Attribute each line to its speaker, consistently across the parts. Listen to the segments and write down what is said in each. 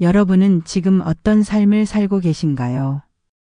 Speaker 1: 여러분은 지금 어떤 삶을 살고 계신가요?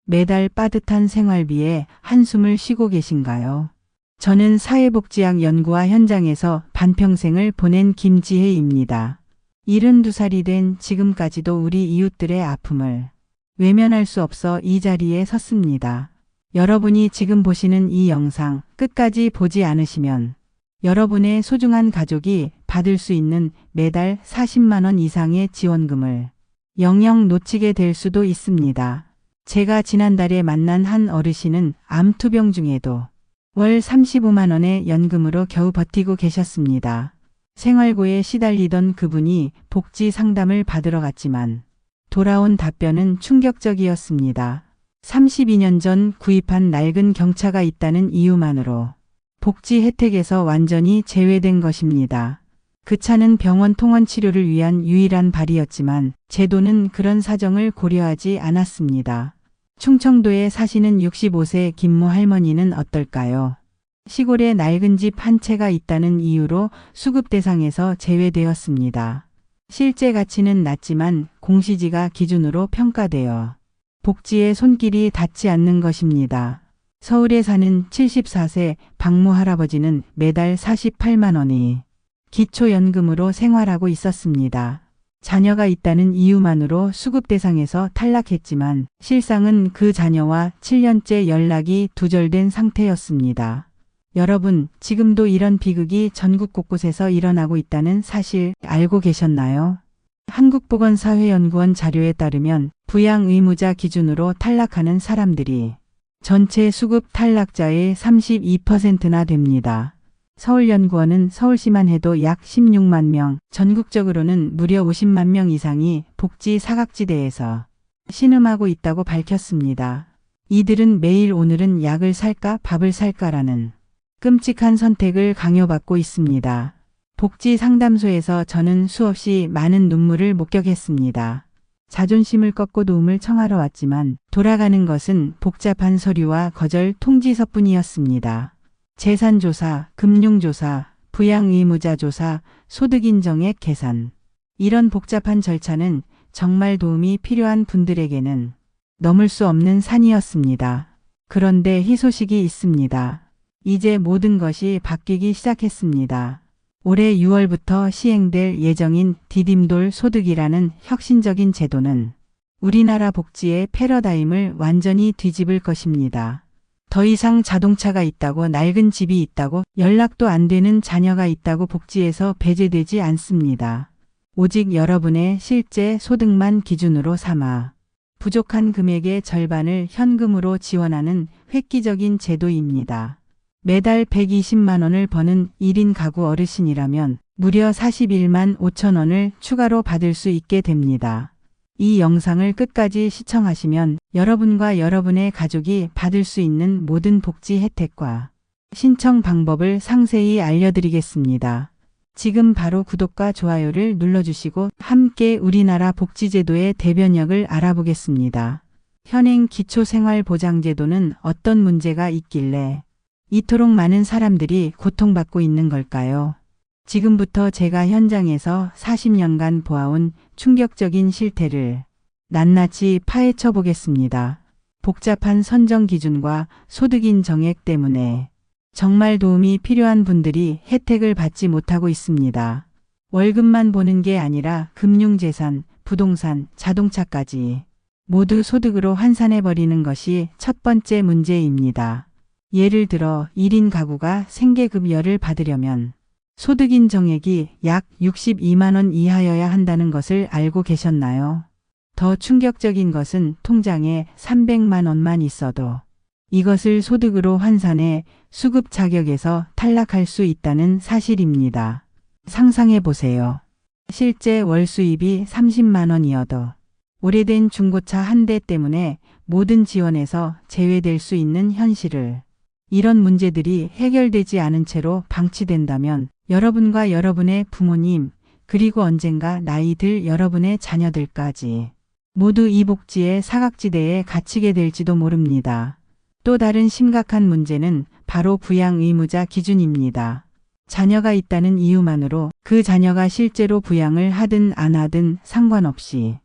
Speaker 1: 매달 빠듯한 생활비에 한숨을 쉬고 계신가요? 저는 사회복지학 연구와 현장에서 반평생을 보낸 김지혜입니다. 72살이 된 지금까지도 우리 이웃들의 아픔을 외면할 수 없어 이 자리에 섰습니다. 여러분이 지금 보시는 이 영상 끝까지 보지 않으시면 여러분의 소중한 가족이 받을 수 있는 매달 40만 원 이상의 지원금을 영영 놓치게 될 수도 있습니다. 제가 지난달에 만난 한 어르신은 암투병 중에도 월 35만 원의 연금으로 겨우 버티고 계셨습니다. 생활고에 시달리던 그분이 복지 상담을 받으러 갔지만 돌아온 답변은 충격적이었습니다. 32년 전 구입한 낡은 경차가 있다는 이유만으로 복지 혜택에서 완전히 제외된 것입니다. 그 차는 병원 통원 치료를 위한 유일한 발이었지만 제도는 그런 사정을 고려하지 않았습니다. 충청도에 사시는 65세 김모 할머니는 어떨까요? 시골에 낡은 집 한 채가 있다는 이유로 수급 대상에서 제외되었습니다. 실제 가치는 낮지만 공시지가 기준으로 평가되어 복지에 손길이 닿지 않는 것입니다. 서울에 사는 74세 박모 할아버지는 매달 48만 원이 기초연금으로 생활하고 있었습니다. 자녀가 있다는 이유만으로 수급 대상에서 탈락했지만 실상은 그 자녀와 7년째 연락이 두절된 상태였습니다. 여러분, 지금도 이런 비극이 전국 곳곳에서 일어나고 있다는 사실 알고 계셨나요? 한국보건사회연구원 자료에 따르면 부양의무자 기준으로 탈락하는 사람들이 전체 수급 탈락자의 32%나 됩니다. 서울연구원은 서울시만 해도 약 16만 명, 전국적으로는 무려 50만 명 이상이 복지 사각지대에서 신음하고 있다고 밝혔습니다. 이들은 매일 오늘은 약을 살까 밥을 살까라는 끔찍한 선택을 강요받고 있습니다. 복지 상담소에서 저는 수없이 많은 눈물을 목격했습니다. 자존심을 꺾고 도움을 청하러 왔지만 돌아가는 것은 복잡한 서류와 거절 통지서뿐이었습니다. 재산조사, 금융조사, 부양의무자 조사, 소득인정액 계산. 이런 복잡한 절차는 정말 도움이 필요한 분들에게는 넘을 수 없는 산이었습니다. 그런데 희소식이 있습니다. 이제 모든 것이 바뀌기 시작했습니다. 올해 6월부터 시행될 예정인 디딤돌 소득이라는 혁신적인 제도는 우리나라 복지의 패러다임을 완전히 뒤집을 것입니다. 더 이상 자동차가 있다고, 낡은 집이 있다고, 연락도 안 되는 자녀가 있다고 복지에서 배제되지 않습니다. 오직 여러분의 실제 소득만 기준으로 삼아 부족한 금액의 절반을 현금으로 지원하는 획기적인 제도입니다. 매달 120만 원을 버는 1인 가구 어르신이라면 무려 41만 5천 원을 추가로 받을 수 있게 됩니다. 이 영상을 끝까지 시청하시면 여러분과 여러분의 가족이 받을 수 있는 모든 복지 혜택과 신청 방법을 상세히 알려드리겠습니다. 지금 바로 구독과 좋아요를 눌러주시고 함께 우리나라 복지제도의 대변력을 알아보겠습니다. 현행 기초생활보장제도는 어떤 문제가 있길래 이토록 많은 사람들이 고통받고 있는 걸까요? 지금부터 제가 현장에서 40년간 보아온 충격적인 실태를 낱낱이 파헤쳐 보겠습니다. 복잡한 선정 기준과 소득인 정액 때문에 정말 도움이 필요한 분들이 혜택을 받지 못하고 있습니다. 월급만 보는 게 아니라 금융재산, 부동산, 자동차까지 모두 소득으로 환산해버리는 것이 첫 번째 문제입니다. 예를 들어 1인 가구가 생계급여를 받으려면 소득인 정액이 약 62만 원 이하여야 한다는 것을 알고 계셨나요? 더 충격적인 것은 통장에 300만 원만 있어도 이것을 소득으로 환산해 수급 자격에서 탈락할 수 있다는 사실입니다. 상상해 보세요. 실제 월 수입이 30만 원이어도 오래된 중고차 한 대 때문에 모든 지원에서 제외될 수 있는 현실을, 이런 문제들이 해결되지 않은 채로 방치된다면 여러분과 여러분의 부모님, 그리고 언젠가 나이 들 여러분의 자녀들까지 모두 이 복지의 사각지대에 갇히게 될지도 모릅니다. 또 다른 심각한 문제는 바로 부양의무자 기준입니다. 자녀가 있다는 이유만으로 그 자녀가 실제로 부양을 하든 안 하든 상관없이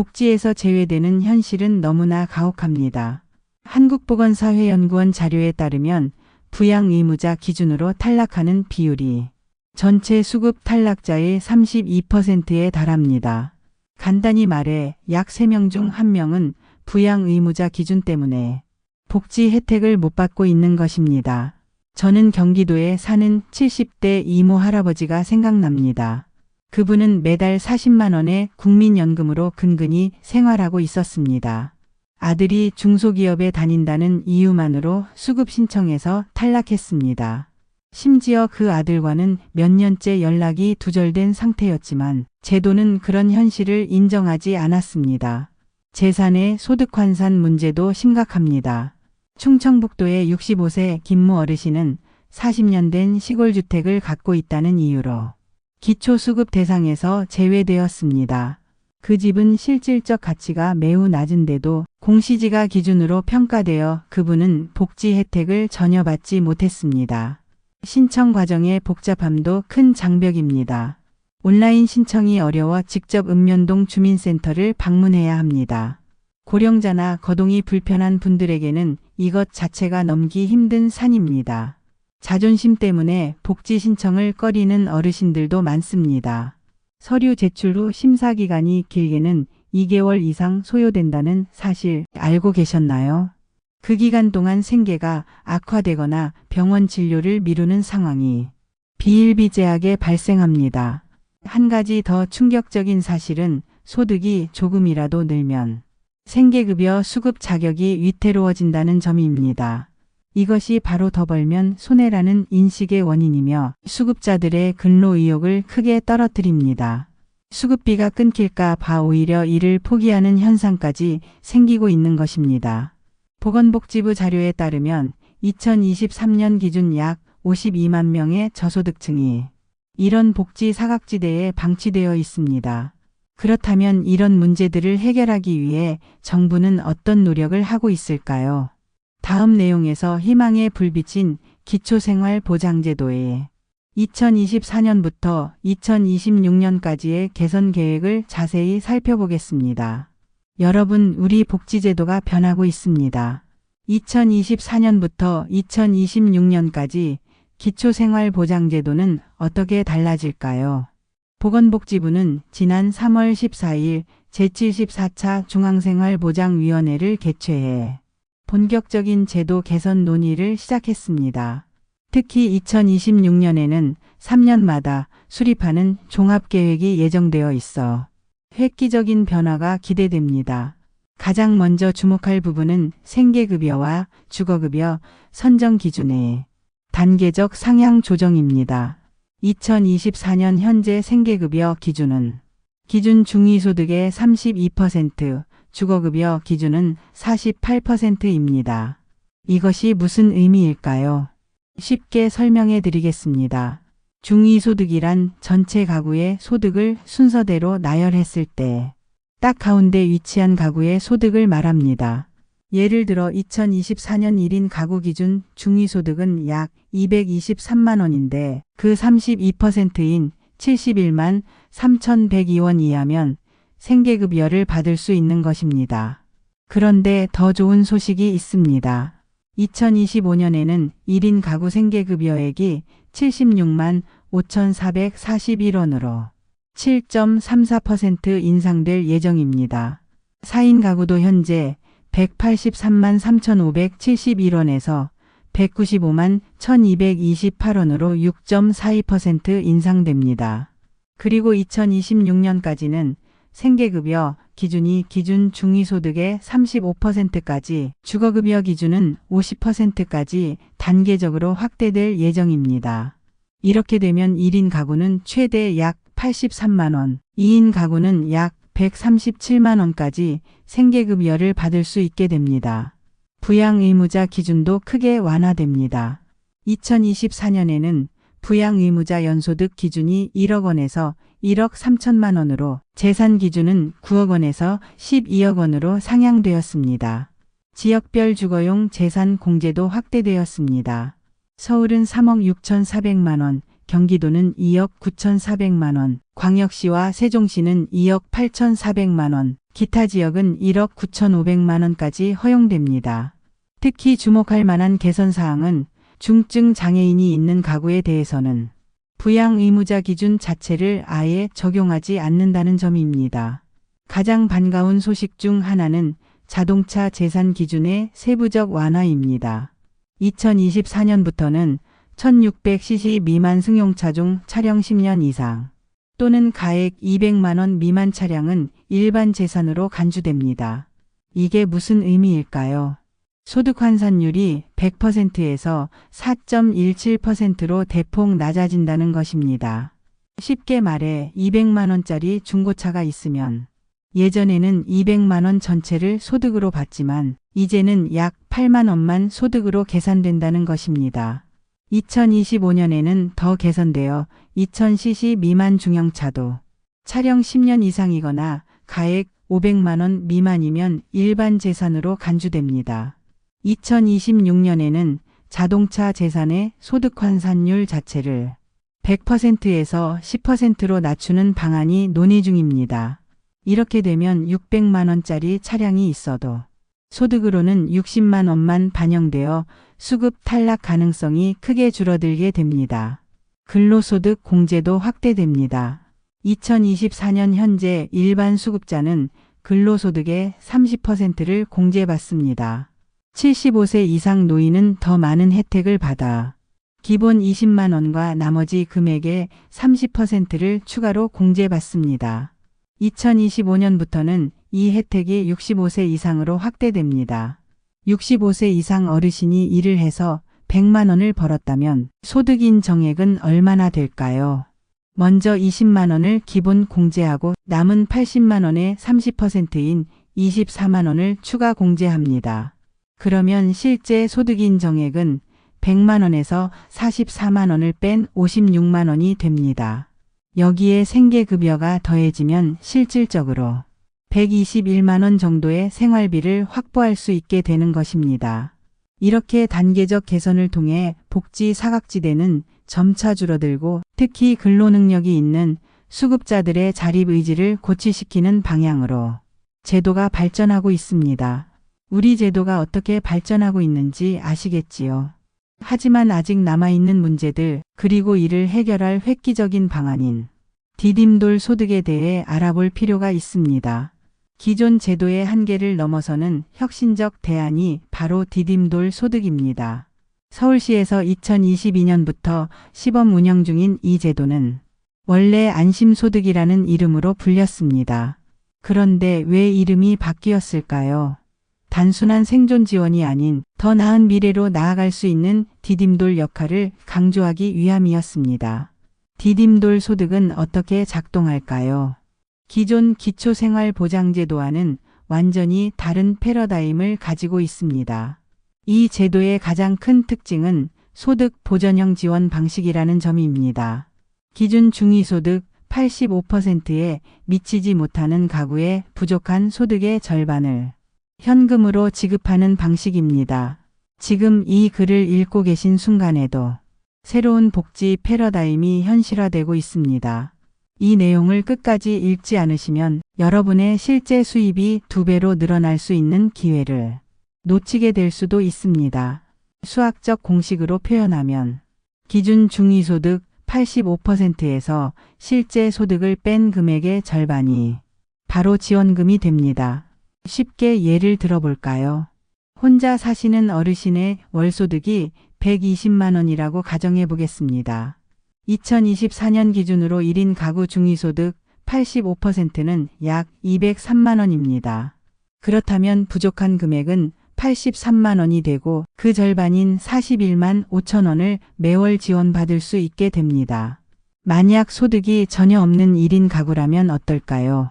Speaker 1: 복지에서 제외되는 현실은 너무나 가혹합니다. 한국보건사회연구원 자료에 따르면 부양 의무자 기준으로 탈락하는 비율이 전체 수급 탈락자의 32%에 달합니다. 간단히 말해 약 3명 중 1명은 부양 의무자 기준 때문에 복지 혜택을 못 받고 있는 것입니다. 저는 경기도에 사는 70대 이모 할아버지가 생각납니다. 그분은 매달 40만 원의 국민연금으로 근근히 생활하고 있었습니다. 아들이 중소기업에 다닌다는 이유만으로 수급 신청에서 탈락했습니다. 심지어 그 아들과는 몇 년째 연락이 두절된 상태였지만 제도는 그런 현실을 인정하지 않았습니다. 재산의 소득 환산 문제도 심각합니다. 충청북도의 65세 김모 어르신은 40년 된 시골주택을 갖고 있다는 이유로 기초수급 대상에서 제외되었습니다. 그 집은 실질적 가치가 매우 낮은데도 공시지가 기준으로 평가되어 그분은 복지 혜택을 전혀 받지 못했습니다. 신청 과정의 복잡함도 큰 장벽입니다. 온라인 신청이 어려워 직접 읍면동 주민센터를 방문해야 합니다. 고령자나 거동이 불편한 분들에게는 이것 자체가 넘기 힘든 산입니다. 자존심 때문에 복지 신청을 꺼리는 어르신들도 많습니다. 서류 제출 후 심사기간이 길게는 2개월 이상 소요된다는 사실 알고 계셨나요? 그 기간 동안 생계가 악화되거나 병원 진료를 미루는 상황이 비일비재하게 발생합니다. 한 가지 더 충격적인 사실은 소득이 조금이라도 늘면 생계급여 수급 자격이 위태로워진다는 점입니다. 이것이 바로 더 벌면 손해라는 인식의 원인이며 수급자들의 근로 의욕을 크게 떨어뜨립니다. 수급비가 끊길까 봐 오히려 이를 포기하는 현상까지 생기고 있는 것입니다. 보건복지부 자료에 따르면 2023년 기준 약 52만 명의 저소득층이 이런 복지 사각지대에 방치되어 있습니다. 그렇다면 이런 문제들을 해결하기 위해 정부는 어떤 노력을 하고 있을까요? 다음 내용에서 희망의 불빛인 기초생활보장제도의 2024년부터 2026년까지의 개선 계획을 자세히 살펴보겠습니다. 여러분, 우리 복지제도가 변하고 있습니다. 2024년부터 2026년까지 기초생활보장제도는 어떻게 달라질까요? 보건복지부는 지난 3월 14일 제74차 중앙생활보장위원회를 개최해 본격적인 제도 개선 논의를 시작했습니다. 특히 2026년에는 3년마다 수립하는 종합계획이 예정되어 있어 획기적인 변화가 기대됩니다. 가장 먼저 주목할 부분은 생계급여와 주거급여 선정 기준의 단계적 상향 조정입니다. 2024년 현재 생계급여 기준은 기준 중위소득의 32%, 주거급여 기준은 48%입니다. 이것이 무슨 의미일까요? 쉽게 설명해 드리겠습니다. 중위소득이란 전체 가구의 소득을 순서대로 나열했을 때 딱 가운데 위치한 가구의 소득을 말합니다. 예를 들어 2024년 1인 가구 기준 중위소득은 약 223만 원인데 그 32%인 71만 3,102원 이하면 생계급여를 받을 수 있는 것입니다. 그런데 더 좋은 소식이 있습니다. 2025년에는 1인 가구 생계급여액이 76만 5,441원으로 7.34% 인상될 예정입니다. 4인 가구도 현재 183만 3,571원에서 195만 1,228원으로 6.42% 인상됩니다. 그리고 2026년까지는 생계급여 기준이 기준 중위소득의 35%까지, 주거급여 기준은 50%까지 단계적으로 확대될 예정입니다. 이렇게 되면 1인 가구는 최대 약 83만 원, 2인 가구는 약 137만 원까지 생계급여를 받을 수 있게 됩니다. 부양의무자 기준도 크게 완화됩니다. 2024년에는 부양의무자 연소득 기준이 1억 원에서 1억 3천만 원으로, 재산 기준은 9억 원에서 12억 원으로 상향되었습니다. 지역별 주거용 재산 공제도 확대되었습니다. 서울은 3억 6,400만 원, 경기도는 2억 9,400만 원, 광역시와 세종시는 2억 8,400만 원, 기타 지역은 1억 9,500만 원까지 허용됩니다. 특히 주목할 만한 개선 사항은 중증 장애인이 있는 가구에 대해서는 부양 의무자 기준 자체를 아예 적용하지 않는다는 점입니다. 가장 반가운 소식 중 하나는 자동차 재산 기준의 세부적 완화입니다. 2024년부터는 1600cc 미만 승용차 중 차량 10년 이상 또는 가액 200만 원 미만 차량은 일반 재산으로 간주됩니다. 이게 무슨 의미일까요? 소득 환산율이 100%에서 4.17%로 대폭 낮아진다는 것입니다. 쉽게 말해 200만 원짜리 중고차가 있으면 예전에는 200만 원 전체를 소득으로 봤지만 이제는 약 8만 원만 소득으로 계산된다는 것입니다. 2025년에는 더 개선되어 2000cc 미만 중형차도 차량 10년 이상이거나 가액 500만 원 미만이면 일반 재산으로 간주됩니다. 2026년에는 자동차 재산의 소득 환산율 자체를 100%에서 10%로 낮추는 방안이 논의 중입니다. 이렇게 되면 600만 원짜리 차량이 있어도 소득으로는 60만 원만 반영되어 수급 탈락 가능성이 크게 줄어들게 됩니다. 근로소득 공제도 확대됩니다. 2024년 현재 일반 수급자는 근로소득의 30%를 공제받습니다. 75세 이상 노인은 더 많은 혜택을 받아 기본 20만 원과 나머지 금액의 30%를 추가로 공제받습니다. 2025년부터는 이 혜택이 65세 이상으로 확대됩니다. 65세 이상 어르신이 일을 해서 100만 원을 벌었다면 소득인 정액은 얼마나 될까요? 먼저 20만 원을 기본 공제하고 남은 80만 원의 30%인 24만 원을 추가 공제합니다. 그러면 실제 소득인 정액은 100만 원에서 44만 원을 뺀 56만 원이 됩니다. 여기에 생계급여가 더해지면 실질적으로 121만 원 정도의 생활비를 확보할 수 있게 되는 것입니다. 이렇게 단계적 개선을 통해 복지 사각지대는 점차 줄어들고 특히 근로능력이 있는 수급자들의 자립의지를 고취시키는 방향으로 제도가 발전하고 있습니다. 우리 제도가 어떻게 발전하고 있는지 아시겠지요? 하지만 아직 남아있는 문제들 그리고 이를 해결할 획기적인 방안인 디딤돌 소득에 대해 알아볼 필요가 있습니다. 기존 제도의 한계를 넘어서는 혁신적 대안이 바로 디딤돌 소득입니다. 서울시에서 2022년부터 시범 운영 중인 이 제도는 원래 안심소득이라는 이름으로 불렸습니다. 그런데 왜 이름이 바뀌었을까요? 단순한 생존 지원이 아닌 더 나은 미래로 나아갈 수 있는 디딤돌 역할을 강조하기 위함이었습니다. 디딤돌 소득은 어떻게 작동할까요? 기존 기초생활보장제도와는 완전히 다른 패러다임을 가지고 있습니다. 이 제도의 가장 큰 특징은 소득 보전형 지원 방식이라는 점입니다. 기준 중위소득 85%에 미치지 못하는 가구의 부족한 소득의 절반을 현금으로 지급하는 방식입니다. 지금 이 글을 읽고 계신 순간에도 새로운 복지 패러다임이 현실화되고 있습니다. 이 내용을 끝까지 읽지 않으시면 여러분의 실제 수입이 2배로 늘어날 수 있는 기회를 놓치게 될 수도 있습니다. 수학적 공식으로 표현하면 기준 중위소득 85%에서 실제 소득을 뺀 금액의 절반이 바로 지원금이 됩니다. 쉽게 예를 들어볼까요? 혼자 사시는 어르신의 월소득이 120만 원이라고 가정해 보겠습니다. 2024년 기준으로 1인 가구 중위소득 85%는 약 203만 원입니다. 그렇다면 부족한 금액은 83만 원이 되고 그 절반인 41만 5천 원을 매월 지원받을 수 있게 됩니다. 만약 소득이 전혀 없는 1인 가구라면 어떨까요?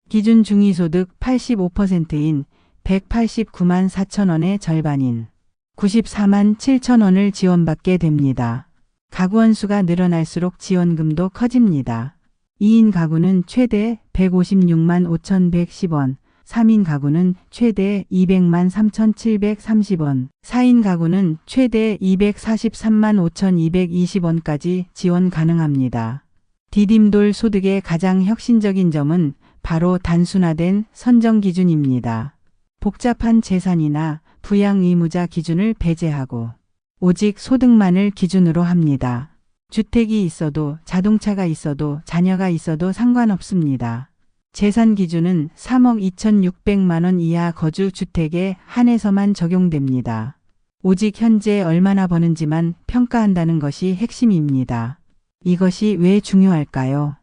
Speaker 1: 기준 중위소득 85%인 189만 4천 원의 절반인 94만 7천 원을 지원받게 됩니다. 가구원 수가 늘어날수록 지원금도 커집니다. 2인 가구는 최대 156만 5,110원, 3인 가구는 최대 200만 3,730원, 4인 가구는 최대 243만 5,220원까지 지원 가능합니다. 디딤돌 소득의 가장 혁신적인 점은 바로 단순화된 선정 기준입니다. 복잡한 재산이나 부양 의무자 기준을 배제하고 오직 소득만을 기준으로 합니다. 주택이 있어도 자동차가 있어도 자녀가 있어도 상관없습니다. 재산 기준은 3억 2,600만 원 이하 거주 주택에 한해서만 적용됩니다. 오직 현재 얼마나 버는지만 평가한다는 것이 핵심입니다. 이것이 왜 중요할까요?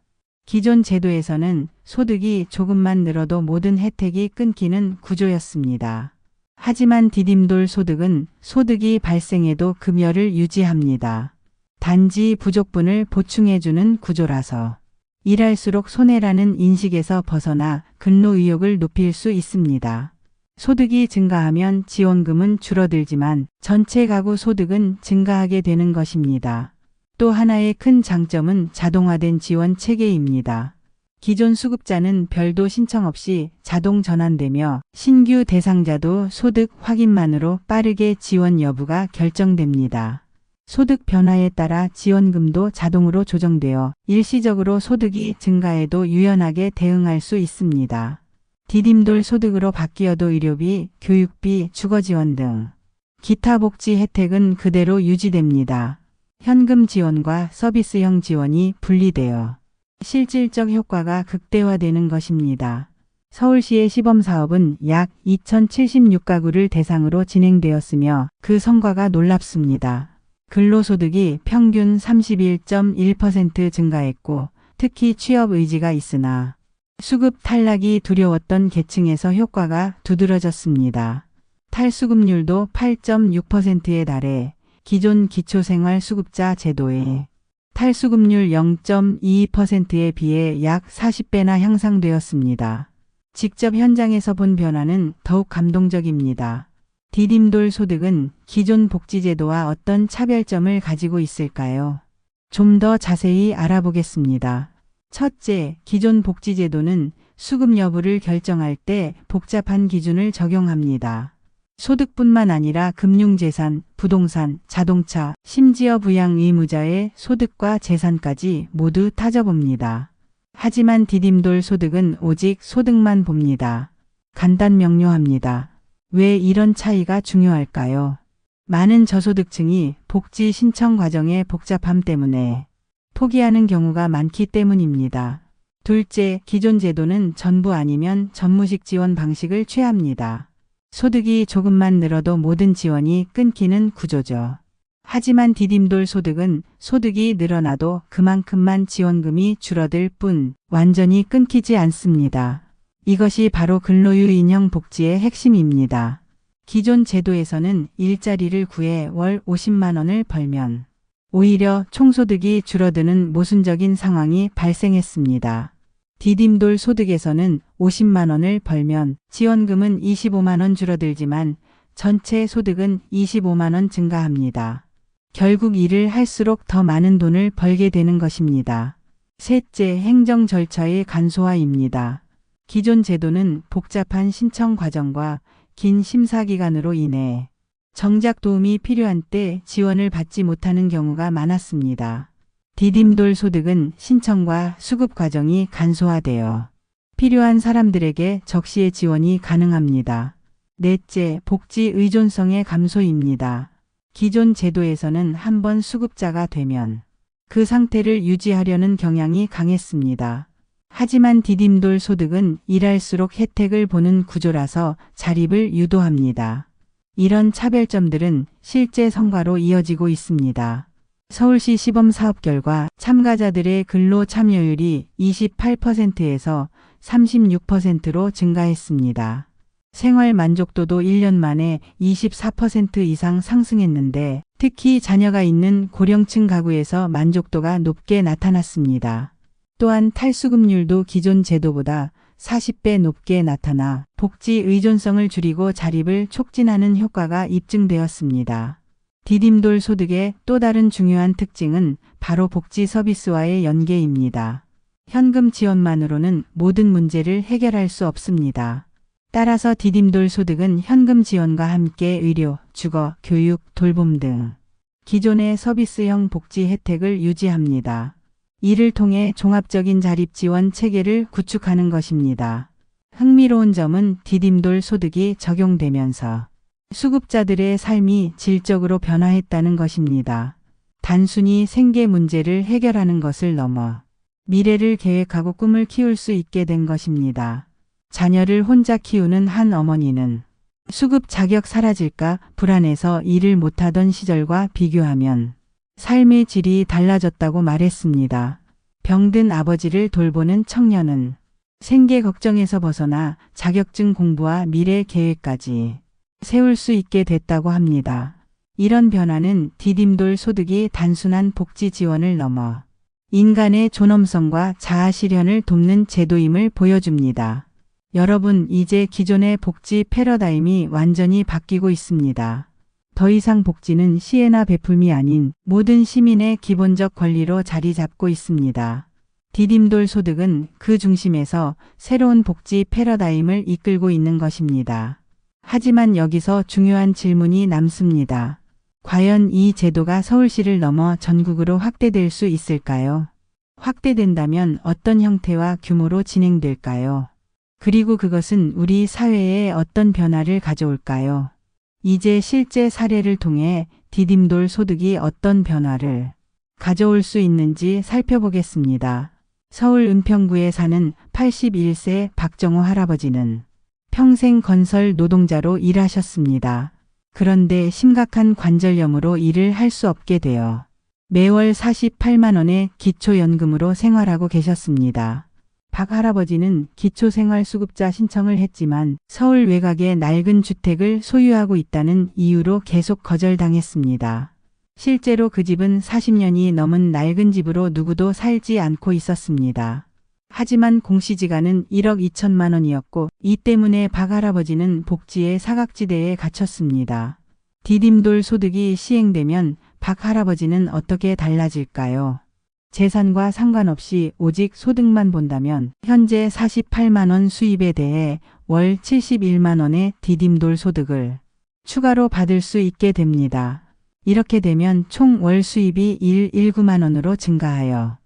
Speaker 1: 기존 제도에서는 소득이 조금만 늘어도 모든 혜택이 끊기는 구조였습니다. 하지만 디딤돌 소득은 소득이 발생해도 급여를 유지합니다. 단지 부족분을 보충해주는 구조라서 일할수록 손해라는 인식에서 벗어나 근로 의욕을 높일 수 있습니다. 소득이 증가하면 지원금은 줄어들지만 전체 가구 소득은 증가하게 되는 것입니다. 또 하나의 큰 장점은 자동화된 지원 체계입니다. 기존 수급자는 별도 신청 없이 자동 전환되며 신규 대상자도 소득 확인만으로 빠르게 지원 여부가 결정됩니다. 소득 변화에 따라 지원금도 자동으로 조정되어 일시적으로 소득이 증가해도 유연하게 대응할 수 있습니다. 디딤돌 소득으로 바뀌어도 의료비, 교육비, 주거지원 등 기타 복지 혜택은 그대로 유지됩니다. 현금 지원과 서비스형 지원이 분리되어 실질적 효과가 극대화되는 것입니다. 서울시의 시범사업은 약 2,076가구를 대상으로 진행되었으며 그 성과가 놀랍습니다. 근로소득이 평균 31.1% 증가했고 특히 취업 의지가 있으나 수급 탈락이 두려웠던 계층에서 효과가 두드러졌습니다. 탈수급률도 8.6%에 달해 기존 기초생활수급자 제도의 탈수급률 0.22%에 비해 약 40배나 향상되었습니다. 직접 현장에서 본 변화는 더욱 감동적입니다. 디딤돌 소득은 기존 복지제도와 어떤 차별점을 가지고 있을까요? 좀 더 자세히 알아보겠습니다. 첫째, 기존 복지제도는 수급 여부를 결정할 때 복잡한 기준을 적용합니다. 소득뿐만 아니라 금융재산, 부동산, 자동차, 심지어 부양 의무자의 소득과 재산까지 모두 따져봅니다. 하지만 디딤돌 소득은 오직 소득만 봅니다. 간단 명료합니다. 왜 이런 차이가 중요할까요? 많은 저소득층이 복지 신청 과정의 복잡함 때문에 포기하는 경우가 많기 때문입니다. 둘째, 기존 제도는 전부 아니면 전무식 지원 방식을 취합니다. 소득이 조금만 늘어도 모든 지원이 끊기는 구조죠. 하지만 디딤돌 소득은 소득이 늘어나도 그만큼만 지원금이 줄어들 뿐 완전히 끊기지 않습니다. 이것이 바로 근로유인형 복지의 핵심입니다. 기존 제도에서는 일자리를 구해 월 50만 원을 벌면 오히려 총소득이 줄어드는 모순적인 상황이 발생했습니다. 디딤돌 소득에서는 50만 원을 벌면 지원금은 25만 원 줄어들지만 전체 소득은 25만 원 증가합니다. 결국 일을 할수록 더 많은 돈을 벌게 되는 것입니다. 셋째, 행정 절차의 간소화입니다. 기존 제도는 복잡한 신청 과정과 긴 심사 기간으로 인해 정작 도움이 필요한 때 지원을 받지 못하는 경우가 많았습니다. 디딤돌 소득은 신청과 수급 과정이 간소화되어 필요한 사람들에게 적시에 지원이 가능합니다. 넷째, 복지 의존성의 감소입니다. 기존 제도에서는 한번 수급자가 되면 그 상태를 유지하려는 경향이 강했습니다. 하지만 디딤돌 소득은 일할수록 혜택을 보는 구조라서 자립을 유도합니다. 이런 차별점들은 실제 성과로 이어지고 있습니다. 서울시 시범 사업 결과 참가자들의 근로 참여율이 28%에서 36%로 증가했습니다. 생활 만족도도 1년 만에 24% 이상 상승했는데 특히 자녀가 있는 고령층 가구에서 만족도가 높게 나타났습니다. 또한 탈수급률도 기존 제도보다 40배 높게 나타나 복지 의존성을 줄이고 자립을 촉진하는 효과가 입증되었습니다. 디딤돌 소득의 또 다른 중요한 특징은 바로 복지 서비스와의 연계입니다. 현금 지원만으로는 모든 문제를 해결할 수 없습니다. 따라서 디딤돌 소득은 현금 지원과 함께 의료, 주거, 교육, 돌봄 등 기존의 서비스형 복지 혜택을 유지합니다. 이를 통해 종합적인 자립 지원 체계를 구축하는 것입니다. 흥미로운 점은 디딤돌 소득이 적용되면서 수급자들의 삶이 질적으로 변화했다는 것입니다. 단순히 생계 문제를 해결하는 것을 넘어 미래를 계획하고 꿈을 키울 수 있게 된 것입니다. 자녀를 혼자 키우는 한 어머니는 수급 자격 사라질까 불안해서 일을 못하던 시절과 비교하면 삶의 질이 달라졌다고 말했습니다. 병든 아버지를 돌보는 청년은 생계 걱정에서 벗어나 자격증 공부와 미래 계획까지 세울 수 있게 됐다고 합니다. 이런 변화는 디딤돌 소득이 단순한 복지 지원을 넘어 인간의 존엄성과 자아 실현을 돕는 제도임을 보여줍니다. 여러분, 이제 기존의 복지 패러다임이 완전히 바뀌고 있습니다. 더 이상 복지는 시혜나 베품이 아닌 모든 시민의 기본적 권리로 자리 잡고 있습니다. 디딤돌 소득은 그 중심에서 새로운 복지 패러다임을 이끌고 있는 것입니다. 하지만 여기서 중요한 질문이 남습니다. 과연 이 제도가 서울시를 넘어 전국으로 확대될 수 있을까요? 확대된다면 어떤 형태와 규모로 진행될까요? 그리고 그것은 우리 사회에 어떤 변화를 가져올까요? 이제 실제 사례를 통해 디딤돌 소득이 어떤 변화를 가져올 수 있는지 살펴보겠습니다. 서울 은평구에 사는 81세 박정호 할아버지는 평생 건설 노동자로 일하셨습니다. 그런데 심각한 관절염으로 일을 할 수 없게 되어 매월 48만 원의 기초연금으로 생활하고 계셨습니다. 박 할아버지는 기초생활수급자 신청을 했지만 서울 외곽에 낡은 주택을 소유하고 있다는 이유로 계속 거절당했습니다. 실제로 그 집은 40년이 넘은 낡은 집으로 누구도 살지 않고 있었습니다. 하지만 공시지가는 1억 2천만 원이었고 이 때문에 박 할아버지는 복지의 사각지대에 갇혔습니다. 디딤돌 소득이 시행되면 박 할아버지는 어떻게 달라질까요? 재산과 상관없이 오직 소득만 본다면 현재 48만 원 수입에 대해 월 71만 원의 디딤돌 소득을 추가로 받을 수 있게 됩니다. 이렇게 되면 총 월 수입이 119만 원으로 증가하여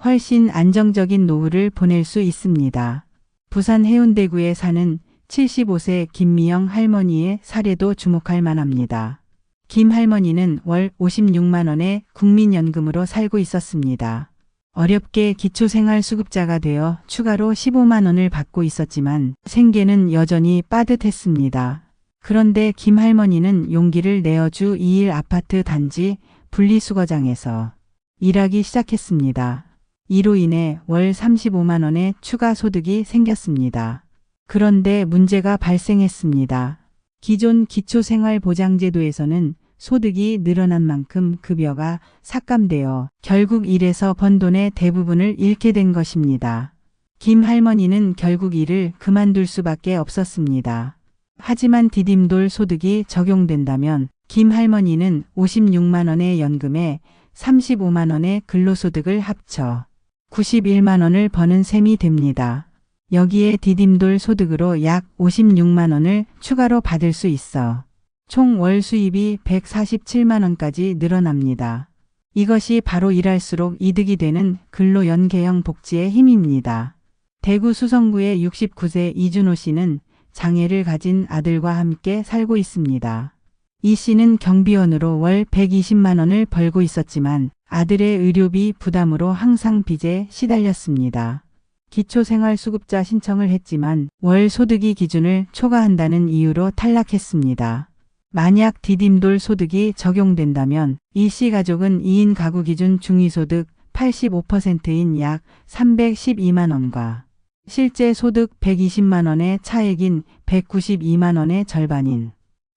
Speaker 1: 훨씬 안정적인 노후를 보낼 수 있습니다. 부산 해운대구에 사는 75세 김미영 할머니의 사례도 주목할 만합니다. 김 할머니는 월 56만 원의 국민연금으로 살고 있었습니다. 어렵게 기초생활수급자가 되어 추가로 15만 원을 받고 있었지만 생계는 여전히 빠듯했습니다. 그런데 김 할머니는 용기를 내어 주 2일 아파트 단지 분리수거장에서 일하기 시작했습니다. 이로 인해 월 35만 원의 추가 소득이 생겼습니다. 그런데 문제가 발생했습니다. 기존 기초생활보장제도에서는 소득이 늘어난 만큼 급여가 삭감되어 결국 일에서 번 돈의 대부분을 잃게 된 것입니다. 김 할머니는 결국 일을 그만둘 수밖에 없었습니다. 하지만 디딤돌 소득이 적용된다면 김 할머니는 56만 원의 연금에 35만 원의 근로소득을 합쳐 91만 원을 버는 셈이 됩니다. 여기에 디딤돌 소득으로 약 56만 원을 추가로 받을 수 있어 총 월 수입이 147만 원까지 늘어납니다. 이것이 바로 일할수록 이득이 되는 근로연계형 복지의 힘입니다. 대구 수성구의 69세 이준호 씨는 장애를 가진 아들과 함께 살고 있습니다. 이 씨는 경비원으로 월 120만 원을 벌고 있었지만 아들의 의료비 부담으로 항상 빚에 시달렸습니다. 기초생활수급자 신청을 했지만 월 소득이 기준을 초과한다는 이유로 탈락했습니다. 만약 디딤돌 소득이 적용된다면 이 씨 가족은 2인 가구 기준 중위소득 85%인 약 312만 원과 실제 소득 120만 원의 차액인 192만 원의 절반인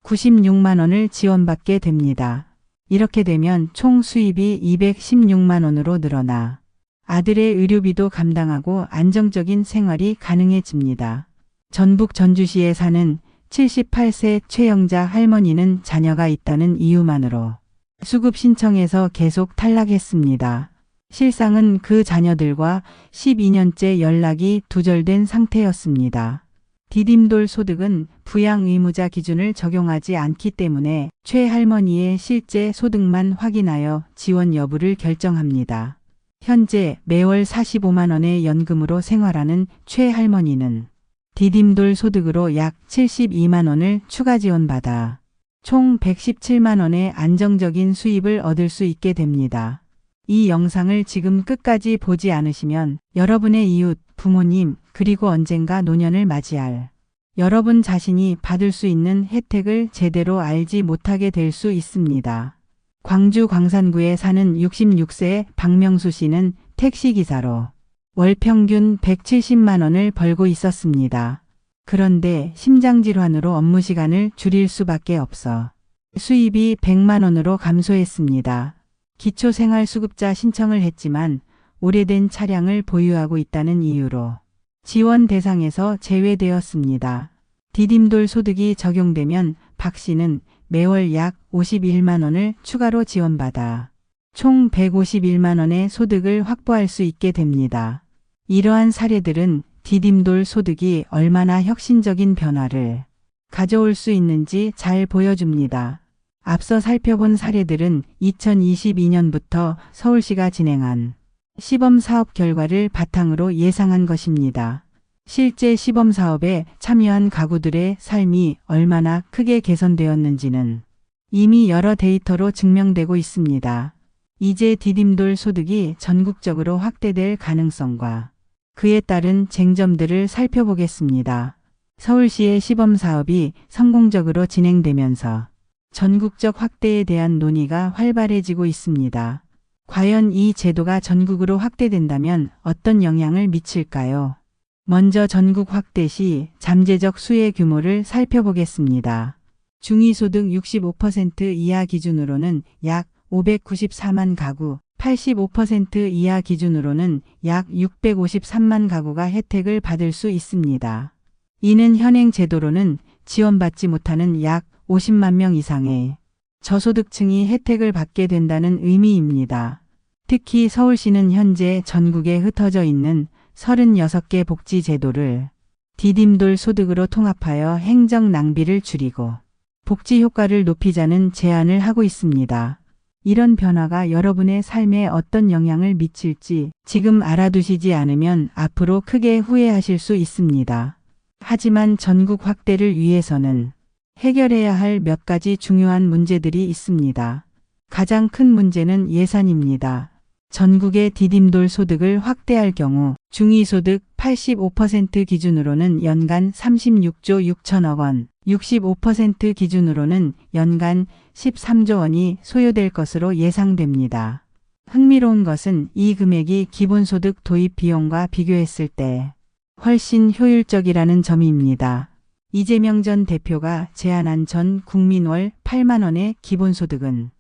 Speaker 1: 96만 원을 지원받게 됩니다. 이렇게 되면 총 수입이 216만 원으로 늘어나 아들의 의료비도 감당하고 안정적인 생활이 가능해집니다. 전북 전주시에 사는 78세 최영자 할머니는 자녀가 있다는 이유만으로 수급 신청에서 계속 탈락했습니다. 실상은 그 자녀들과 12년째 연락이 두절된 상태였습니다. 디딤돌 소득은 부양 의무자 기준을 적용하지 않기 때문에 최 할머니의 실제 소득만 확인하여 지원 여부를 결정합니다. 현재 매월 45만 원의 연금으로 생활하는 최 할머니는 디딤돌 소득으로 약 72만 원을 추가 지원받아 총 117만 원의 안정적인 수입을 얻을 수 있게 됩니다. 이 영상을 지금 끝까지 보지 않으시면 여러분의 이웃, 부모님, 그리고 언젠가 노년을 맞이할 여러분 자신이 받을 수 있는 혜택을 제대로 알지 못하게 될 수 있습니다. 광주 광산구에 사는 66세 박명수 씨는 택시기사로 월 평균 170만 원을 벌고 있었습니다. 그런데 심장질환으로 업무 시간을 줄일 수밖에 없어 수입이 100만 원으로 감소했습니다. 기초생활수급자 신청을 했지만 오래된 차량을 보유하고 있다는 이유로 지원 대상에서 제외되었습니다. 디딤돌 소득이 적용되면 박 씨는 매월 약 51만 원을 추가로 지원받아 총 151만 원의 소득을 확보할 수 있게 됩니다. 이러한 사례들은 디딤돌 소득이 얼마나 혁신적인 변화를 가져올 수 있는지 잘 보여줍니다. 앞서 살펴본 사례들은 2022년부터 서울시가 진행한 시범 사업 결과를 바탕으로 예상한 것입니다. 실제 시범 사업에 참여한 가구들의 삶이 얼마나 크게 개선되었는지는 이미 여러 데이터로 증명되고 있습니다. 이제 디딤돌 소득이 전국적으로 확대될 가능성과 그에 따른 쟁점들을 살펴보겠습니다. 서울시의 시범 사업이 성공적으로 진행되면서 전국적 확대에 대한 논의가 활발해지고 있습니다. 과연 이 제도가 전국으로 확대된다면 어떤 영향을 미칠까요? 먼저 전국 확대 시 잠재적 수혜 규모를 살펴보겠습니다. 중위소득 65% 이하 기준으로는 약 594만 가구, 85% 이하 기준으로는 약 653만 가구가 혜택을 받을 수 있습니다. 이는 현행 제도로는 지원받지 못하는 약 50만 명 이상의 저소득층이 혜택을 받게 된다는 의미입니다. 특히 서울시는 현재 전국에 흩어져 있는 36개 복지 제도를 디딤돌 소득으로 통합하여 행정 낭비를 줄이고 복지 효과를 높이자는 제안을 하고 있습니다. 이런 변화가 여러분의 삶에 어떤 영향을 미칠지 지금 알아두시지 않으면 앞으로 크게 후회하실 수 있습니다. 하지만 전국 확대를 위해서는 해결해야 할 몇 가지 중요한 문제들이 있습니다. 가장 큰 문제는 예산입니다. 전국의 디딤돌 소득을 확대할 경우 중위소득 85% 기준으로는 연간 36조 6천억 원, 65% 기준으로는 연간 13조 원이 소요될 것으로 예상됩니다. 흥미로운 것은 이 금액이 기본소득 도입 비용과 비교했을 때 훨씬 효율적이라는 점입니다. 이재명 전 대표가 제안한 전 국민 월 8만 원의 기본소득은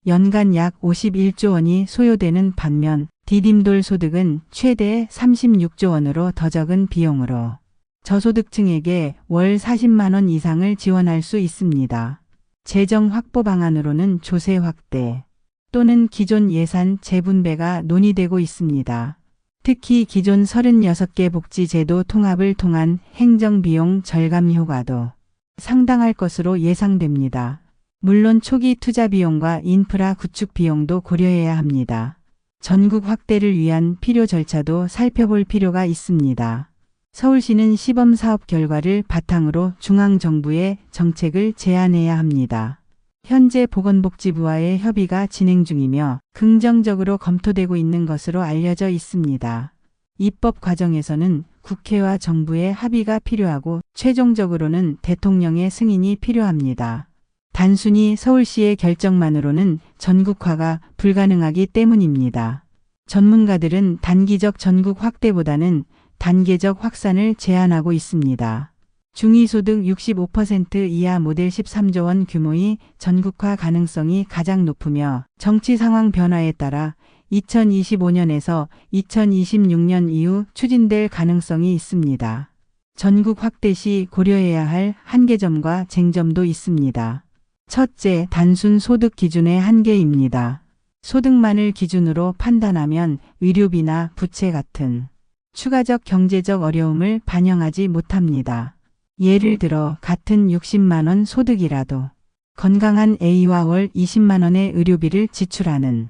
Speaker 1: 연간 약 51조 원이 소요되는 반면 디딤돌 소득은 최대 36조 원으로 더 적은 비용으로 저소득층에게 월 40만 원 이상을 지원할 수 있습니다. 재정 확보 방안으로는 조세 확대 또는 기존 예산 재분배가 논의되고 있습니다. 특히 기존 36개 복지제도 통합을 통한 행정비용 절감 효과도 상당할 것으로 예상됩니다. 물론 초기 투자 비용과 인프라 구축 비용도 고려해야 합니다. 전국 확대를 위한 필요 절차도 살펴볼 필요가 있습니다. 서울시는 시범 사업 결과를 바탕으로 중앙정부에 정책을 제안해야 합니다. 현재 보건복지부와의 협의가 진행 중이며 긍정적으로 검토되고 있는 것으로 알려져 있습니다. 입법 과정에서는 국회와 정부의 합의가 필요하고 최종적으로는 대통령의 승인이 필요합니다. 단순히 서울시의 결정만으로는 전국화가 불가능하기 때문입니다. 전문가들은 단기적 전국 확대보다는 단계적 확산을 제안하고 있습니다. 중위소득 65% 이하 모델 13조 원 규모의 전국화 가능성이 가장 높으며 정치 상황 변화에 따라 2025년에서 2026년 이후 추진될 가능성이 있습니다. 전국 확대 시 고려해야 할 한계점과 쟁점도 있습니다. 첫째, 단순 소득 기준의 한계입니다. 소득만을 기준으로 판단하면 의료비나 부채 같은 추가적 경제적 어려움을 반영하지 못합니다. 예를 들어 같은 60만 원 소득이라도 건강한 A와 월 20만 원의 의료비를 지출하는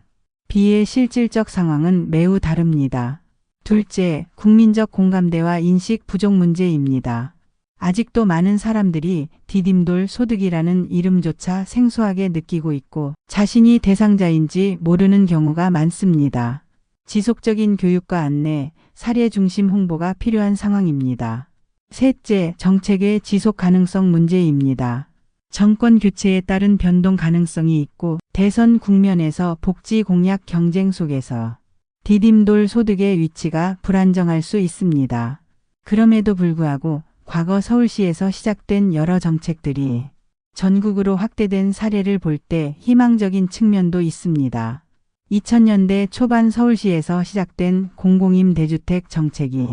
Speaker 1: B의 실질적 상황은 매우 다릅니다. 둘째, 국민적 공감대와 인식 부족 문제입니다. 아직도 많은 사람들이 디딤돌 소득이라는 이름조차 생소하게 느끼고 있고 자신이 대상자인지 모르는 경우가 많습니다. 지속적인 교육과 안내, 사례 중심 홍보가 필요한 상황입니다. 셋째, 정책의 지속 가능성 문제입니다. 정권 교체에 따른 변동 가능성이 있고 대선 국면에서 복지 공약 경쟁 속에서 디딤돌 소득의 위치가 불안정할 수 있습니다. 그럼에도 불구하고 과거 서울시에서 시작된 여러 정책들이 전국으로 확대된 사례를 볼 때 희망적인 측면도 있습니다. 2000년대 초반 서울시에서 시작된 공공임 대주택 정책이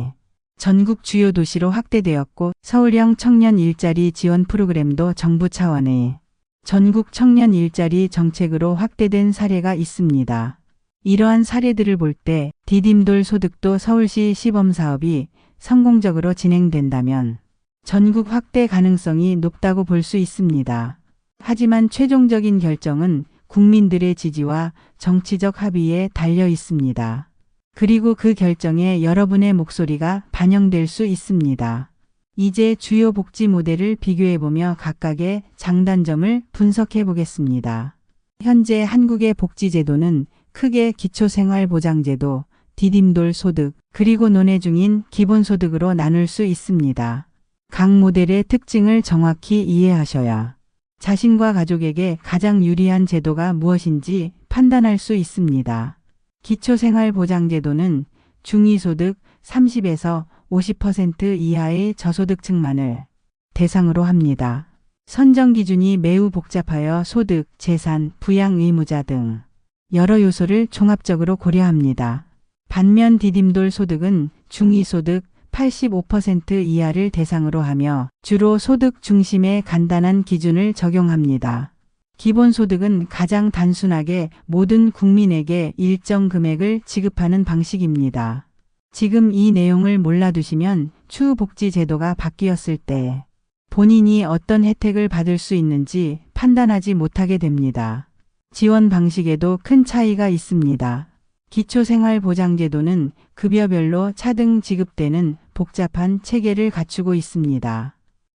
Speaker 1: 전국 주요 도시로 확대되었고 서울형 청년 일자리 지원 프로그램도 정부 차원의 전국 청년 일자리 정책으로 확대된 사례가 있습니다. 이러한 사례들을 볼 때 디딤돌 소득도 서울시 시범사업이 성공적으로 진행된다면 전국 확대 가능성이 높다고 볼 수 있습니다. 하지만 최종적인 결정은 국민들의 지지와 정치적 합의에 달려 있습니다. 그리고 그 결정에 여러분의 목소리가 반영될 수 있습니다. 이제 주요 복지 모델을 비교해보며 각각의 장단점을 분석해 보겠습니다. 현재 한국의 복지제도는 크게 기초생활보장제도, 디딤돌 소득, 그리고 논의 중인 기본소득으로 나눌 수 있습니다. 각 모델의 특징을 정확히 이해하셔야 자신과 가족에게 가장 유리한 제도가 무엇인지 판단할 수 있습니다. 기초생활보장제도는 중위소득 30에서 50% 이하의 저소득층만을 대상으로 합니다. 선정 기준이 매우 복잡하여 소득, 재산, 부양 의무자 등 여러 요소를 종합적으로 고려합니다. 반면 디딤돌 소득은 중위소득 85% 이하를 대상으로 하며 주로 소득 중심의 간단한 기준을 적용합니다. 기본소득은 가장 단순하게 모든 국민에게 일정 금액을 지급하는 방식입니다. 지금 이 내용을 몰라두시면 추후 복지제도가 바뀌었을 때 본인이 어떤 혜택을 받을 수 있는지 판단하지 못하게 됩니다. 지원 방식에도 큰 차이가 있습니다. 기초생활보장제도는 급여별로 차등 지급되는 복잡한 체계를 갖추고 있습니다.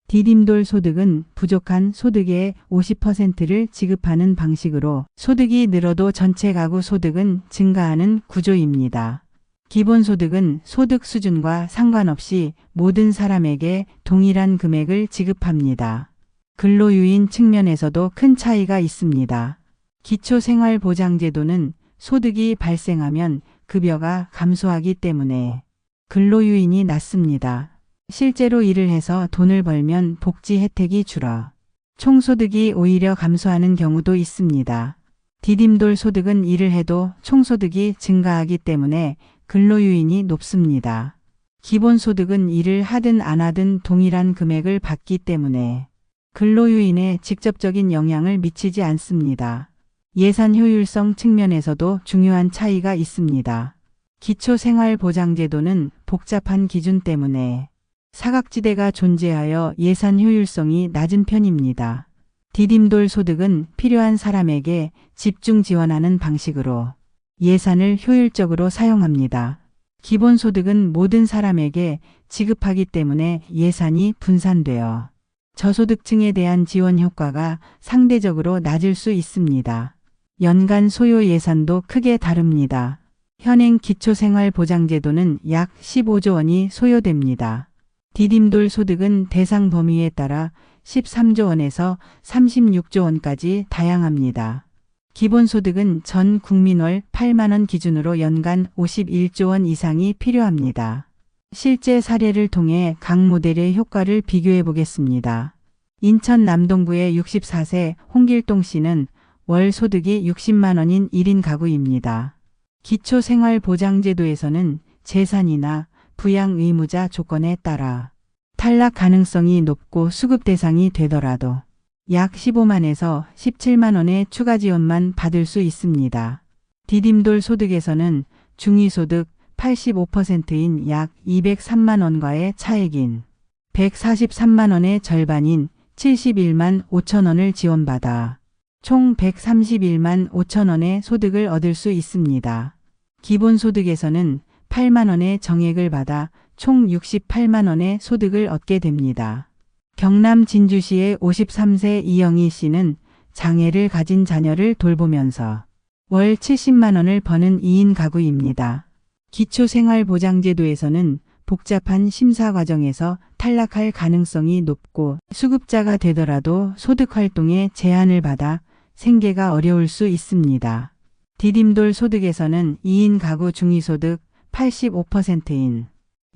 Speaker 1: 디딤돌 소득은 부족한 소득의 50%를 지급하는 방식으로 소득이 늘어도 전체 가구 소득은 증가하는 구조입니다. 기본소득은 소득 수준과 상관없이 모든 사람에게 동일한 금액을 지급합니다. 근로유인 측면에서도 큰 차이가 있습니다. 기초생활보장제도는 소득이 발생하면 급여가 감소하기 때문에 근로유인이 낮습니다. 실제로 일을 해서 돈을 벌면 복지 혜택이 줄어 총소득이 오히려 감소하는 경우도 있습니다. 디딤돌 소득은 일을 해도 총소득이 증가하기 때문에 근로유인이 높습니다. 기본소득은 일을 하든 안 하든 동일한 금액을 받기 때문에 근로유인에 직접적인 영향을 미치지 않습니다. 예산 효율성 측면에서도 중요한 차이가 있습니다. 기초생활보장제도는 복잡한 기준 때문에 사각지대가 존재하여 예산 효율성이 낮은 편입니다. 디딤돌 소득은 필요한 사람에게 집중 지원하는 방식으로 예산을 효율적으로 사용합니다. 기본소득은 모든 사람에게 지급하기 때문에 예산이 분산되어 저소득층에 대한 지원 효과가 상대적으로 낮을 수 있습니다. 연간 소요 예산도 크게 다릅니다. 현행 기초생활보장제도는 약 15조 원이 소요됩니다. 디딤돌 소득은 대상 범위에 따라 13조 원에서 36조 원까지 다양합니다. 기본소득은 전 국민 월 8만 원 기준으로 연간 51조 원 이상이 필요합니다. 실제 사례를 통해 각 모델의 효과를 비교해 보겠습니다. 인천 남동구의 64세 홍길동 씨는 월 소득이 60만 원인 1인 가구입니다. 기초생활보장제도에서는 재산이나 부양 의무자 조건에 따라 탈락 가능성이 높고 수급 대상이 되더라도 약 15만에서 17만 원의 추가 지원만 받을 수 있습니다. 디딤돌 소득에서는 중위소득 85%인 약 203만 원과의 차액인 143만 원의 절반인 71만 5천 원을 지원받아 총 131만 5천 원의 소득을 얻을 수 있습니다. 기본소득에서는 8만 원의 정액을 받아 총 68만 원의 소득을 얻게 됩니다. 경남 진주시의 53세 이영희 씨는 장애를 가진 자녀를 돌보면서 월 70만 원을 버는 2인 가구입니다. 기초생활보장제도에서는 복잡한 심사 과정에서 탈락할 가능성이 높고 수급자가 되더라도 소득활동에 제한을 받아 생계가 어려울 수 있습니다. 디딤돌 소득에서는 2인 가구 중위소득 85%인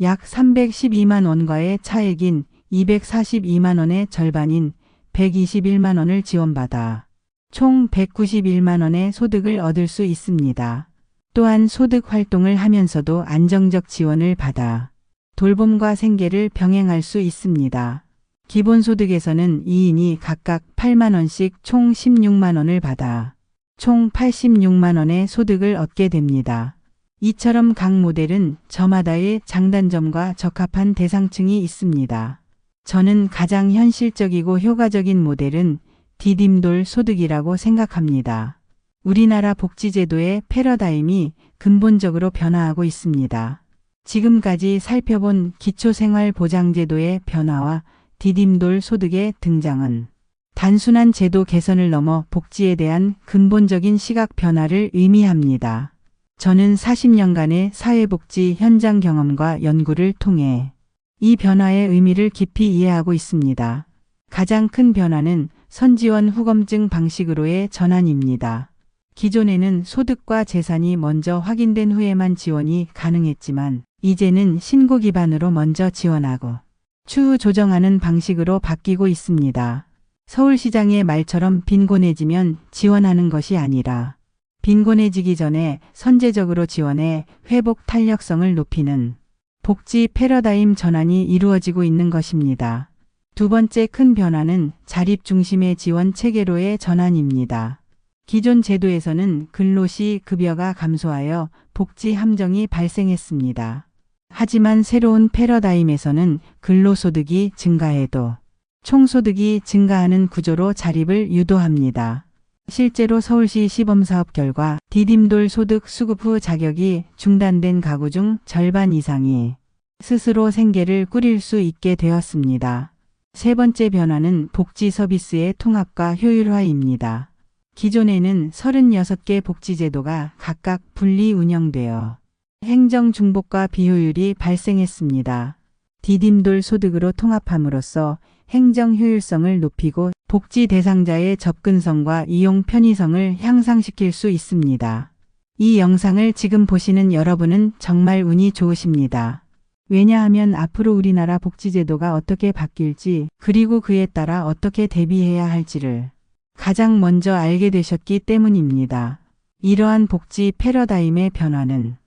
Speaker 1: 약 312만 원과의 차액인 242만 원의 절반인 121만 원을 지원받아 총 191만 원의 소득을 얻을 수 있습니다. 또한 소득 활동을 하면서도 안정적 지원을 받아 돌봄과 생계를 병행할 수 있습니다. 기본소득에서는 2인이 각각 8만 원씩 총 16만 원을 받아 총 86만 원의 소득을 얻게 됩니다. 이처럼 각 모델은 저마다의 장단점과 적합한 대상층이 있습니다. 저는 가장 현실적이고 효과적인 모델은 디딤돌 소득이라고 생각합니다. 우리나라 복지제도의 패러다임이 근본적으로 변화하고 있습니다. 지금까지 살펴본 기초생활보장제도의 변화와 디딤돌 소득의 등장은 단순한 제도 개선을 넘어 복지에 대한 근본적인 시각 변화를 의미합니다. 저는 40년간의 사회복지 현장 경험과 연구를 통해 이 변화의 의미를 깊이 이해하고 있습니다. 가장 큰 변화는 선지원 후검증 방식으로의 전환입니다. 기존에는 소득과 재산이 먼저 확인된 후에만 지원이 가능했지만 이제는 신고 기반으로 먼저 지원하고 추후 조정하는 방식으로 바뀌고 있습니다. 서울시장의 말처럼 빈곤해지면 지원하는 것이 아니라 빈곤해지기 전에 선제적으로 지원해 회복 탄력성을 높이는 복지 패러다임 전환이 이루어지고 있는 것입니다. 두 번째 큰 변화는 자립 중심의 지원 체계로의 전환입니다. 기존 제도에서는 근로시 급여가 감소하여 복지 함정이 발생했습니다. 하지만 새로운 패러다임에서는 근로소득이 증가해도 총소득이 증가하는 구조로 자립을 유도합니다. 실제로 서울시 시범사업 결과 디딤돌 소득 수급 후 자격이 중단된 가구 중 절반 이상이 스스로 생계를 꾸릴 수 있게 되었습니다. 세 번째 변화는 복지 서비스의 통합과 효율화입니다. 기존에는 36개 복지제도가 각각 분리 운영되어 행정 중복과 비효율이 발생했습니다. 디딤돌 소득으로 통합함으로써 행정 효율성을 높이고 복지 대상자의 접근성과 이용 편의성을 향상시킬 수 있습니다. 이 영상을 지금 보시는 여러분은 정말 운이 좋으십니다. 왜냐하면 앞으로 우리나라 복지제도가 어떻게 바뀔지 그리고 그에 따라 어떻게 대비해야 할지를 가장 먼저 알게 되셨기 때문입니다. 이러한 복지 패러다임의 변화는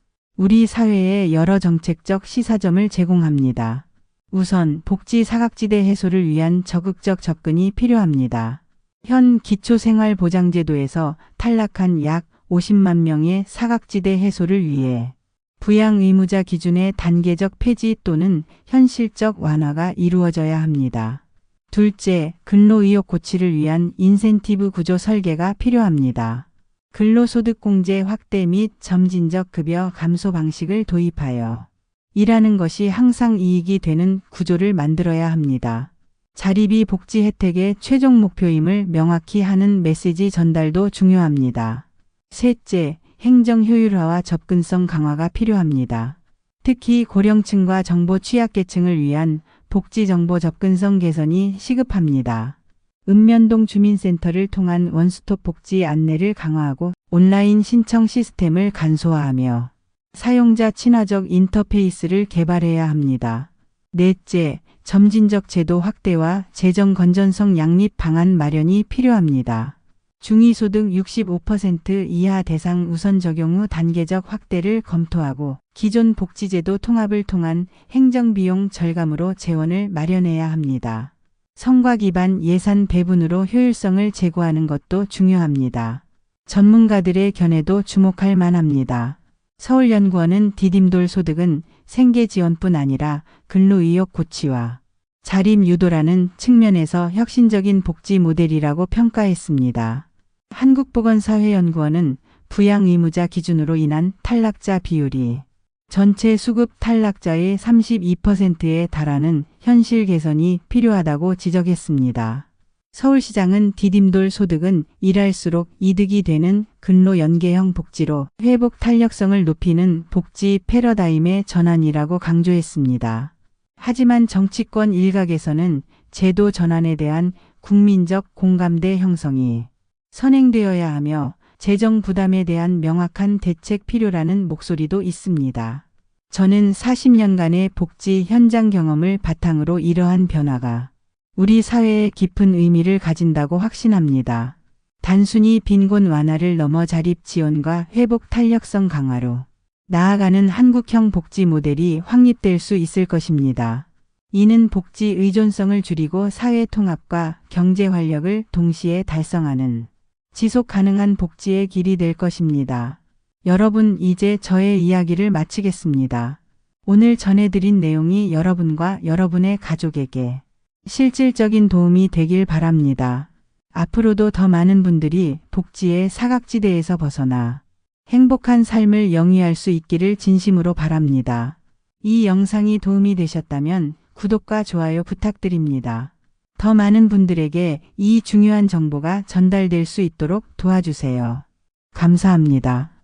Speaker 1: 우리 사회에 여러 정책적 시사점을 제공합니다. 우선 복지 사각지대 해소를 위한 적극적 접근이 필요합니다. 현 기초생활보장제도에서 탈락한 약 50만 명의 사각지대 해소를 위해 부양 의무자 기준의 단계적 폐지 또는 현실적 완화가 이루어져야 합니다. 둘째, 근로의욕 고취를 위한 인센티브 구조 설계가 필요합니다. 근로소득공제 확대 및 점진적 급여 감소 방식을 도입하여 일하는 것이 항상 이익이 되는 구조를 만들어야 합니다. 자립이 복지 혜택의 최종 목표임을 명확히 하는 메시지 전달도 중요합니다. 셋째, 행정 효율화와 접근성 강화가 필요합니다. 특히 고령층과 정보 취약계층을 위한 복지 정보 접근성 개선이 시급합니다. 읍면동 주민센터를 통한 원스톱 복지 안내를 강화하고 온라인 신청 시스템을 간소화하며 사용자 친화적 인터페이스를 개발해야 합니다. 넷째, 점진적 제도 확대와 재정 건전성 양립 방안 마련이 필요합니다. 중위소득 65% 이하 대상 우선 적용 후 단계적 확대를 검토하고 기존 복지제도 통합을 통한 행정비용 절감으로 재원을 마련해야 합니다. 성과 기반 예산 배분으로 효율성을 제고하는 것도 중요합니다. 전문가들의 견해도 주목할 만합니다. 서울연구원은 디딤돌 소득은 생계지원뿐 아니라 근로의욕 고취와 자립 유도라는 측면에서 혁신적인 복지 모델이라고 평가했습니다. 한국보건사회연구원은 부양 의무자 기준으로 인한 탈락자 비율이 전체 수급 탈락자의 32%에 달하는 현실 개선이 필요하다고 지적했습니다. 서울시장은 디딤돌 소득은 일할수록 이득이 되는 근로 연계형 복지로 회복 탄력성을 높이는 복지 패러다임의 전환이라고 강조했습니다. 하지만 정치권 일각에서는 제도 전환에 대한 국민적 공감대 형성이 선행되어야 하며 재정 부담에 대한 명확한 대책 필요라는 목소리도 있습니다. 저는 40년간의 복지 현장 경험을 바탕으로 이러한 변화가 우리 사회에 깊은 의미를 가진다고 확신합니다. 단순히 빈곤 완화를 넘어 자립 지원과 회복 탄력성 강화로 나아가는 한국형 복지 모델이 확립될 수 있을 것입니다. 이는 복지 의존성을 줄이고 사회 통합과 경제 활력을 동시에 달성하는 지속 가능한 복지의 길이 될 것입니다. 여러분, 이제 저의 이야기를 마치겠습니다. 오늘 전해드린 내용이 여러분과 여러분의 가족에게 실질적인 도움이 되길 바랍니다. 앞으로도 더 많은 분들이 복지의 사각지대에서 벗어나 행복한 삶을 영위할 수 있기를 진심으로 바랍니다. 이 영상이 도움이 되셨다면 구독과 좋아요 부탁드립니다. 더 많은 분들에게 이 중요한 정보가 전달될 수 있도록 도와주세요. 감사합니다.